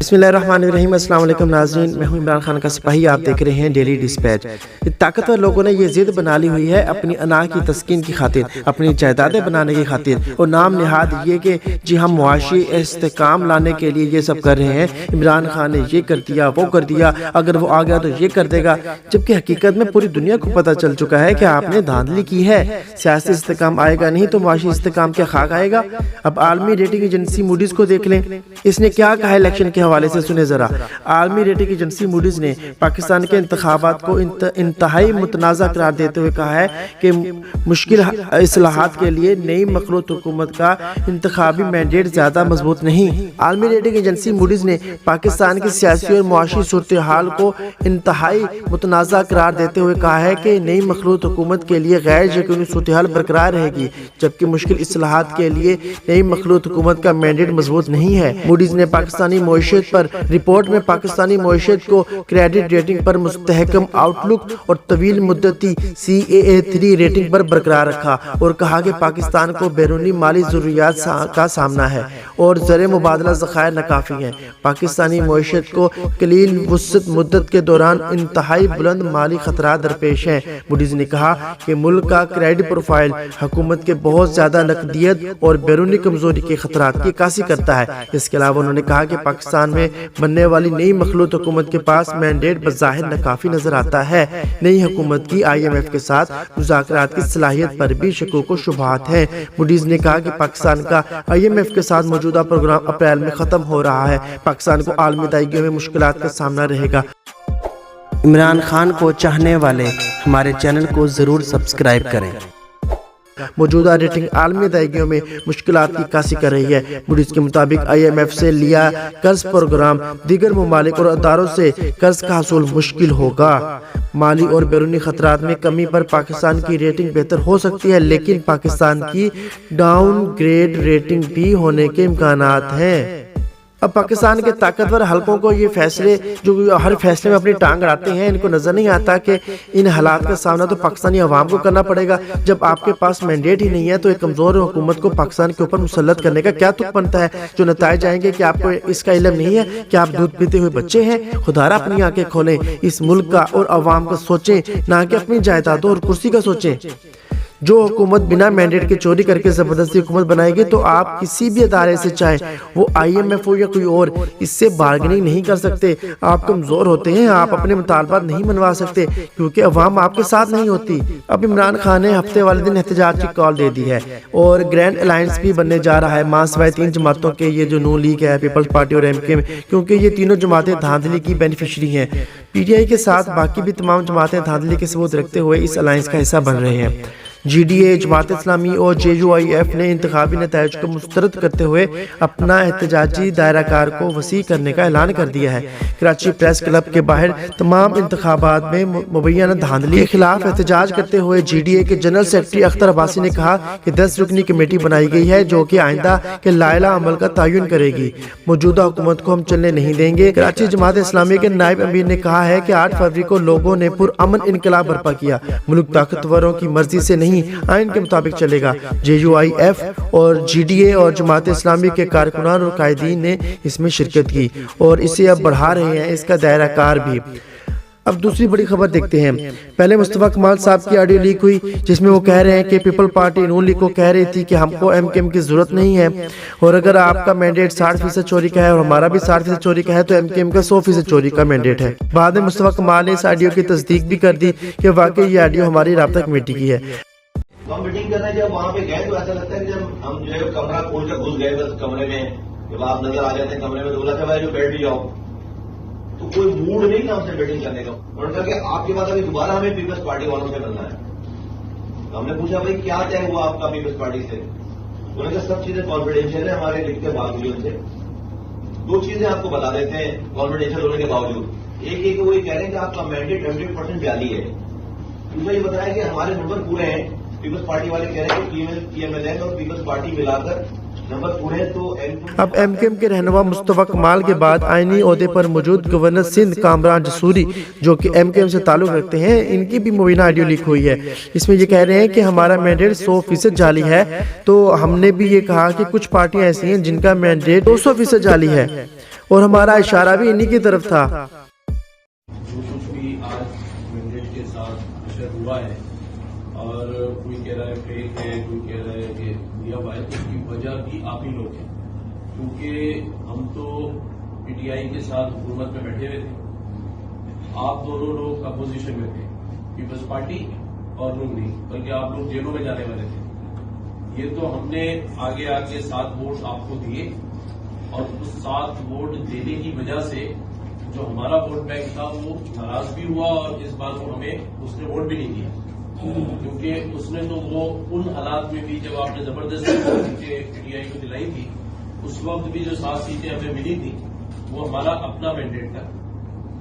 بسم اللہ الرحمن الرحیم۔ السلام علیکم ناظرین، میں ہوں عمران خان کا سپاہی، آپ دیکھ رہے ہیں ڈیلی ڈسپیچ۔ طاقتور لوگوں نے یہ ضد بنا لی ہوئی ہے اپنی انا کی تسکین کی خاطر، اپنی جائیدادیں بنانے کی خاطر، اور نام نہاد یہ کہ جی ہم معاشی استحکام لانے کے لیے یہ سب کر رہے ہیں۔ عمران خان نے یہ کر دیا، وہ کر دیا، اگر وہ آ گیا تو یہ کر دے گا، جبکہ حقیقت میں پوری دنیا کو پتہ چل چکا ہے کہ آپ نے دھاندلی کی ہے۔ سیاسی استحکام آئے گا نہیں تو معاشی استحکام کیا خاک آئے گا؟ اب عالمی ریٹنگ ایجنسی موڈیز کو دیکھ لیں، اس نے کیا کہا ہے الیکشن کے حوالے سے، سنیں ذرا۔ عالمی ریٹنگ ایجنسی موڈیز نے پاکستان کے انتخابات کو انتہائی متنازع قرار دیتے ہوئے کہا ہے کہ مشکل اصلاحات کے لیے نئی مخلوط حکومت کا انتخابی مینڈیٹ زیادہ مضبوط نہیں۔ عالمی ریٹنگ ایجنسی موڈیز نے پاکستان کی سیاسی اور معاشی صورتحال کو انتہائی متنازع قرار دیتے ہوئے کہا ہے کہ نئی مخلوط حکومت کے لیے غیر یقینی صورتحال برقرار رہے گی، جبکہ مشکل اصلاحات کے لیے نئی مخلوط حکومت کا مینڈیٹ مضبوط نہیں ہے۔ موڈیز نے پاکستانی معیشت پر رپورٹ میں پاکستانی معیشت کو کریڈٹ ریٹنگ پر مستحکم آؤٹ لک اور طویل مدتی CAA3 ریٹنگ پر برقرار رکھا، اور کہا کہ پاکستان کو بیرونی مالی ضروریات کا سامنا ہے اور زر مبادلہ ذخائر ناکافی ہیں۔ پاکستانی معیشت کو قلیل وسعت مدت کے دوران انتہائی بلند مالی خطرات درپیش ہیں۔ موڈیز نے کہا کہ ملک کا کریڈٹ پروفائل حکومت کے بہت زیادہ نقدیت اور بیرونی کمزوری کے خطرات کی عکاسی کرتا ہے۔ اس کے علاوہ انہوں نے کہا کہ پاکستان میں بننے والی نئی مخلوط حکومت کے پاس مینڈیٹ بظاہر ناکافی نظر آتا ہے۔ نئی حکومت کی IMF کے ساتھ مذاکرات کی صلاحیت پر بھی شکوک و شبہات ہیں۔ موڈیز نے کہا کہ پاکستان کا IMF کے ساتھ موجودہ پروگرام اپریل میں ختم ہو رہا ہے، پاکستان کو عالمی ادائیگیوں میں مشکلات کا سامنا رہے گا۔ عمران خان کو چاہنے والے ہمارے چینل کو ضرور سبسکرائب کریں۔ موجودہ ریٹنگ عالمی ادائیگیوں میں مشکلات کی عکاسی کر رہی ہے۔ موڈیز کے مطابق IMF سے لیا قرض پروگرام دیگر ممالک اور اداروں سے قرض کا حصول مشکل ہوگا۔ مالی اور بیرونی خطرات میں کمی پر پاکستان کی ریٹنگ بہتر ہو سکتی ہے، لیکن پاکستان کی ڈاؤن گریڈ ریٹنگ بھی ہونے کے امکانات ہیں۔ اب پاکستان کے طاقتور حلقوں کو یہ فیصلے جو ہر فیصلے میں اپنی ٹانگ اڑاتے ہیں، ان کو نظر نہیں آتا کہ ان حالات کا سامنا تو پاکستانی عوام کو کرنا پڑے گا۔ جب آپ کے پاس مینڈیٹ ہی نہیں ہے تو ایک کمزور حکومت کو پاکستان کے اوپر مسلط کرنے کا کیا تک بنتا ہے؟ جو نتائج آئیں گے کہ آپ کو اس کا علم نہیں ہے کہ آپ دودھ پیتے ہوئے بچے ہیں؟ خدا را اپنی آنکھیں کھولیں، اس ملک کا اور عوام کا سوچیں، نہ کہ اپنی جائیدادوں اور کرسی کا سوچیں۔ جو حکومت بنا مینڈیٹ کے چوری کر کے زبردستی حکومت بنائے گی تو آپ کسی بھی ادارے سے، چاہے وہ IMF ہو یا کوئی اور، اس سے بارگننگ نہیں کر سکتے۔ آپ کمزور ہوتے ہیں، آپ اپنے مطالبات نہیں منوا سکتے کیونکہ عوام آپ کے ساتھ نہیں ہوتی۔ اب عمران خان نے ہفتے والے دن احتجاج کی کال دے دی ہے اور گرینڈ الائنس بھی بننے جا رہا ہے ماں سوائے 3 جماعتوں کے، یہ جو نون لیگ ہے، پیپلز پارٹی اور MK، کیونکہ یہ تینوں جماعتیں دھاندلی کی بینیفیشری ہیں۔ PTI کے ساتھ باقی بھی تمام جماعتیں دھاندلی کے ثبوت رکھتے ہوئے اس الائنس کا حصہ بن رہے ہیں۔ GDA، جماعت اسلامی اور JUIF نے انتخابی نتائج کو مسترد کرتے ہوئے اپنا احتجاجی دائرہ کار کو وسیع کرنے کا اعلان کر دیا ہے۔ کراچی پریس کلب کے باہر تمام انتخابات میں مبینہ دھاندلی کے خلاف احتجاج کرتے ہوئے GDA کے جنرل سیکرٹری اختر عباسی نے کہا کہ 10 رکنی کمیٹی بنائی گئی ہے جو کہ آئندہ کے لائحہ عمل کا تعین کرے گی۔ موجودہ حکومت کو ہم چلنے نہیں دیں گے۔ کراچی جماعت اسلامی کے نائب امیر نے کہا ہے کہ 8 فروری کو لوگوں نے پرامن انقلاب برپا کیا، ملک طاقتوروں کی مرضی سے نہیں، آئین کے مطابق چلے گا۔ JUIF اور GDA اور جماعت اسلامی کے کارکنان اور قائدین نے اس میں شرکت کی اور اسے اب بڑھا رہے ہیں، اس کا دائرہ کار بھی۔ اب دوسری بڑی خبر دیکھتے ہیں۔ پہلے مصطفیٰ کمال صاحب کی آڈیو لیک ہوئی جس میں وہ کہہ رہے ہیں کہ پیپل پارٹی نون لیگ کو کہہ رہی تھی کہ ہم کو MKM کی ضرورت نہیں ہے، اور اگر آپ کا مینڈیٹ 60% چوری کا ہے اور ہمارا بھی 60% چوری کا ہے تو MKM کا 100% چوری کا مینڈیٹ ہے۔ بعد میں مصطفیٰ کمال نے اس آڈیو کی تصدیق بھی کر دی کہ واقعی یہ آڈیو ہماری رابطہ کمیٹی کی ہے۔ ہم میٹنگ کرنے جب وہاں پہ گئے تو ایسا لگتا ہے کہ جب ہم جو ہے کمرہ کھول کر گھس گئے بس کمرے میں، جب آپ نظر آ جاتے ہیں کمرے میں تو بولا تھا بھائی جو بیٹھ بھی جاؤ، تو کوئی موڈ نہیں تھا ہم سے میٹنگ کرنے کا۔ انہوں نے کہا کہ آپ کے بعد ابھی دوبارہ ہمیں پیپلز پارٹی والوں سے ملنا ہے۔ ہم نے پوچھا بھائی کیا طے ہوا آپ کا پیپلز پارٹی سے؟ انہوں نے کہا سب چیزیں کانفیڈینشیل ہیں ہمارے لکھ کے بھاگ ہوئی ان سے۔ 2 چیزیں آپ کو بتا دیتے ہیں کانفیڈینشیل ہونے کے باوجود۔ ایک یہ کہ وہ یہ کہہ رہے ہیں کہ آپ کا مینڈیٹ 100% جعلی ہے۔ دوسرا یہ بتایا کہ ہمارے نمبر پورے ہیں، پیپلز پارٹی والے کہہ رہے ہیں کہ PMLN اور پیپلز پارٹی ملا کر نمبر پورے تو اب MKM کے رہنما مصطفیٰ کمال کے بعد آئینی عہدے پر موجود گورنر سندھ کامران جسوری جو کہ MKM سے تعلق رکھتے ہیں، ان کی بھی مبینہ آڈیو لیک ہوئی ہے۔ اس میں یہ کہہ رہے ہیں کہ ہمارا مینڈیٹ 100% جعلی ہے، تو ہم نے بھی یہ کہا کہ کچھ پارٹیاں ایسی ہیں جن کا مینڈیٹ 200% جعلی ہے، اور ہمارا اشارہ بھی انہی کی طرف تھا۔ جو کچھ بھی آج مینڈیٹ کے ساتھ اشر ہوا ہے اور کوئی کہہ رہا ہے فیک ہے، کوئی کہہ رہا ہے کہ دیا ہوا ہے، اس کی وجہ بھی آپ ہی لوگ ہیں، کیونکہ ہم تو پی ٹی آئی کے ساتھ حکومت میں بیٹھے ہوئے تھے، آپ دونوں لوگ اپوزیشن میں تھے، پیپلز پارٹی اور لوگ نہیں، بلکہ آپ لوگ جیلوں میں جانے والے تھے۔ یہ تو ہم نے آگے آگے 7 ووٹ آپ کو دیے، اور اس 7 ووٹ دینے کی وجہ سے جو ہمارا ووٹ بینک تھا وہ ناراض بھی ہوا، اور اس بار کو ہمیں اس نے ووٹ بھی نہیں دیا، کیونکہ اس نے تو وہ ان حالات میں بھی جب آپ نے زبردستی سیٹیں پی ٹی آئی کو دلائی تھی، اس وقت بھی جو 7 سیٹیں ہمیں ملی تھی وہ ہمارا اپنا مینڈیٹ تھا۔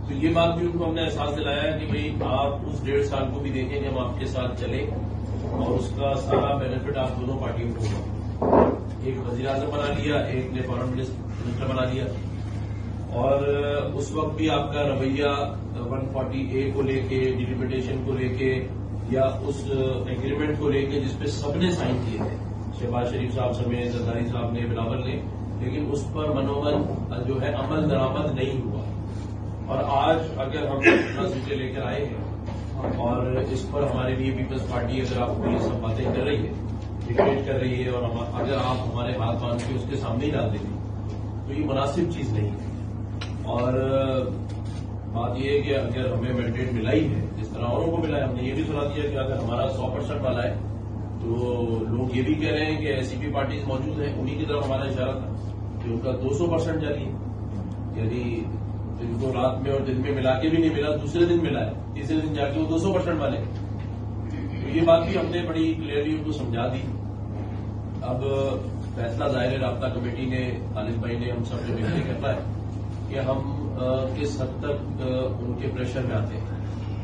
تو یہ بات بھی ان کو ہم نے احساس دلایا کہ بھئی آپ اس 1.5 سال کو بھی دیکھیں کہ ہم آپ کے ساتھ چلیں، اور اس کا سارا بینیفٹ آپ دونوں پارٹیوں کو ہوگا۔ ایک وزیر اعظم بنا لیا، ایک نے فارن منسٹر بنا لیا، اور اس وقت بھی آپ کا رویہ 140A کو لے کے، ڈیلیمیٹیشن کو لے کے، یا اس ایگریمنٹ کو لے کے جس پہ سب نے سائن کیے تھے، شہباز شریف صاحب سمیت، زرداری صاحب نے، بلاول نے، لیکن اس پر منومن جو ہے عمل درآمد نہیں ہوا۔ اور آج اگر ہم اپنا سیٹیں لے کر آئے ہیں اور اس پر ہمارے لیے پیپلز پارٹی اگر آپ کو یہ سب باتیں کر رہی ہے، ڈکٹیٹ کر رہی ہے، اور اگر آپ ہمارے ہاتھ باندھ کے اس کے سامنے ہی ڈال دیں گے تو یہ مناسب چیز نہیں ہے۔ اور بات یہ ہے کہ اگر ہمیں مینڈیٹ ملا ہی ہے جس طرح اوروں کو ملا ہے، ہم نے یہ بھی سنا دیا کہ اگر ہمارا 100% والا ہے تو لوگ یہ بھی کہہ رہے ہیں کہ ایسی بھی پارٹیز موجود ہیں، انہی کی طرف ہمارا اشارہ تھا کہ ان کا 200% جاری ہے، یعنی جن کو رات میں اور دن میں ملا کے بھی نہیں ملا، دوسرے دن ملا ہے، تیسرے دن جا کے وہ 200% والے۔ تو یہ بات بھی ہم نے بڑی کلیئرلی ان کو سمجھا دی۔ اب فیصلہ ظاہر رابطہ کمیٹی نے، خالد بھائی نے، ہم سب نے مل کے کرنا ہے کہ ہم کس حد تک ان کے پریشر میں آتے ہیں۔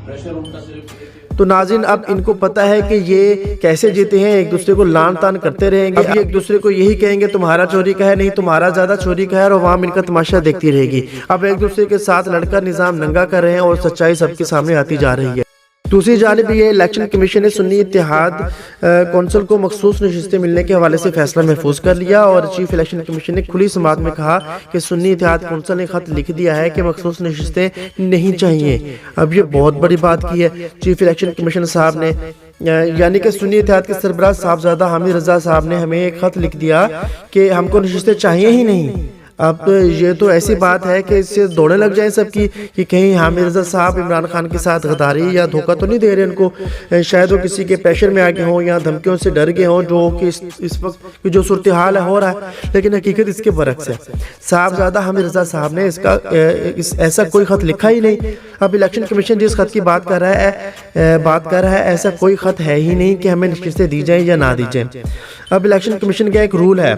پریشر ان کا صرف تو ناظرین اب ان کو پتا ہے کہ یہ کیسے جیتے ہیں، ایک دوسرے کو لان تان کرتے رہیں گے، اب یہ ایک دوسرے کو یہی کہیں گے تمہارا چوری کا ہے، نہیں تمہارا زیادہ چوری کا ہے، اور عوام ان کا تماشا دیکھتی رہے گی۔ اب ایک دوسرے کے ساتھ لڑ کر نظام ننگا کر رہے ہیں، اور سچائی سب کے سامنے آتی جا رہی ہے۔ دوسری جانب یہ الیکشن کمیشن نے سنی اتحاد کونسل کو مخصوص نشستیں ملنے کے حوالے سے فیصلہ محفوظ کر لیا، اور چیف الیکشن کمیشن نے کھلی سماعت میں کہا کہ سنی اتحاد کونسل نے خط لکھ دیا ہے کہ مخصوص نشستیں نہیں چاہیے۔ اب یہ بہت بڑی بات کی ہے چیف الیکشن کمیشن صاحب نے، یعنی کہ سنی اتحاد کے سربراہ صاحبزادہ حامد رضا صاحب نے ہمیں ایک خط لکھ دیا کہ ہم کو نشستیں چاہیے ہی نہیں۔ اب یہ تو ایسی بات ہے کہ اس سے دوڑے لگ جائیں سب کی کہ کہیں حامد رضا صاحب عمران خان کے ساتھ غداری یا دھوکہ تو نہیں دے رہے ان کو، شاید وہ کسی کے پریشر میں آگے ہوں یا دھمکیوں سے ڈر گئے ہوں، جو کہ اس وقت کی جو صورتحال ہے ہو رہا ہے، لیکن حقیقت اس کے برعکس ہے۔ صاحبزادہ حامد رضا صاحب نے ایسا کوئی خط لکھا ہی نہیں۔ اب الیکشن کمیشن جس خط کی بات کر رہا ہے ایسا کوئی خط ہے ہی نہیں کہ ہمیں نشستیں دی جائیں یا نہ دی جائیں۔ اب الیکشن کمیشن کا ایک رول ہے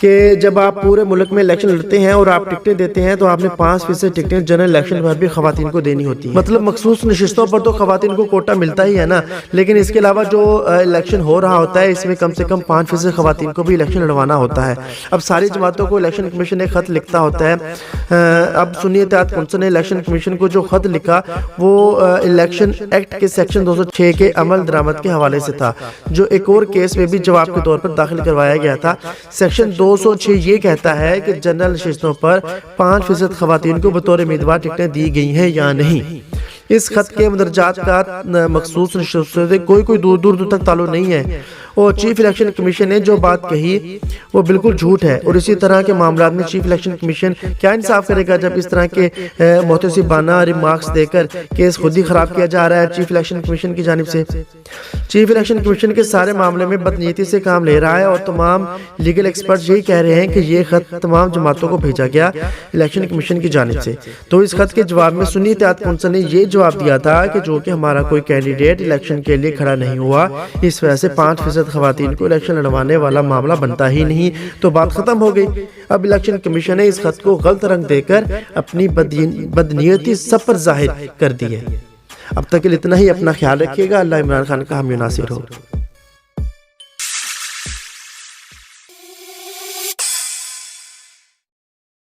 کہ جب آپ پورے ملک میں الیکشن لڑتے ہیں اور آپ ٹکٹیں دیتے ہیں تو آپ نے 5% ٹکٹیں جنرل الیکشن پر بھی خواتین کو دینی ہوتی ہیں۔ مطلب مخصوص نشستوں پر تو خواتین کو کوٹا ملتا ہی ہے نا، لیکن اس کے علاوہ جو الیکشن ہو رہا ہوتا ہے اس میں کم سے کم 5% خواتین کو بھی الیکشن لڑوانا ہوتا ہے۔ اب ساری جماعتوں کو الیکشن کمیشن ایک خط لکھتا ہوتا ہے۔ اب سنی اتحاد کونسل نے الیکشن کمیشن کو جو خط لکھا وہ الیکشن ایکٹ کے سیکشن 206 کے عمل درآمد کے حوالے سے تھا، جو ایک اور کیس میں بھی جواب کے طور پر داخل کروایا گیا تھا۔ سیکشن 206 یہ کہتا ہے کہ جنرل نشستوں پر 5% خواتین کو بطور امیدوار ٹکٹیں دی گئی ہیں یا نہیں۔ اس خط کے مدرجات کا مخصوص نشستوں سے کوئی دور تک تعلق نہیں ہے، اور چیف الیکشن کمیشن نے جو بات کہی وہ بالکل جھوٹ ہے، اور اسی طرح کے معاملات میں چیف الیکشن کمیشن کیا انصاف کرے گا جب اس طرح کے محتسبانہ ریمارکس دے کر کیس خود ہی خراب کیا جا رہا ہے چیف الیکشن کمیشن کی جانب سے۔ چیف الیکشن کمیشن کے سارے معاملے میں بدنیتی سے کام لے رہا ہے، اور تمام لیگل ایکسپرٹس یہی کہہ رہے ہیں کہ یہ خط تمام جماعتوں کو بھیجا گیا الیکشن کمیشن کی جانب سے۔ تو اس خط کے جواب میں سنی اتحاد کونسل نے یہ جواب دیا تھا کہ جو کہ ہمارا کوئی کینڈیڈیٹ الیکشن کے لیے کھڑا نہیں ہوا، اس وجہ سے 5% خواتین کو الیکشن لڑوانے والا معاملہ بنتا ہی نہیں، تو بات ختم ہو گئی۔ اب الیکشن کمیشن نے اس خط کو غلط رنگ دے کر اپنی بدنیتی سب پر ظاہر کر دی ہے۔ اب تک اتنا ہی، اپنا خیال رکھیے گا۔ اللہ عمران خان کا حامی و ناصر ہو۔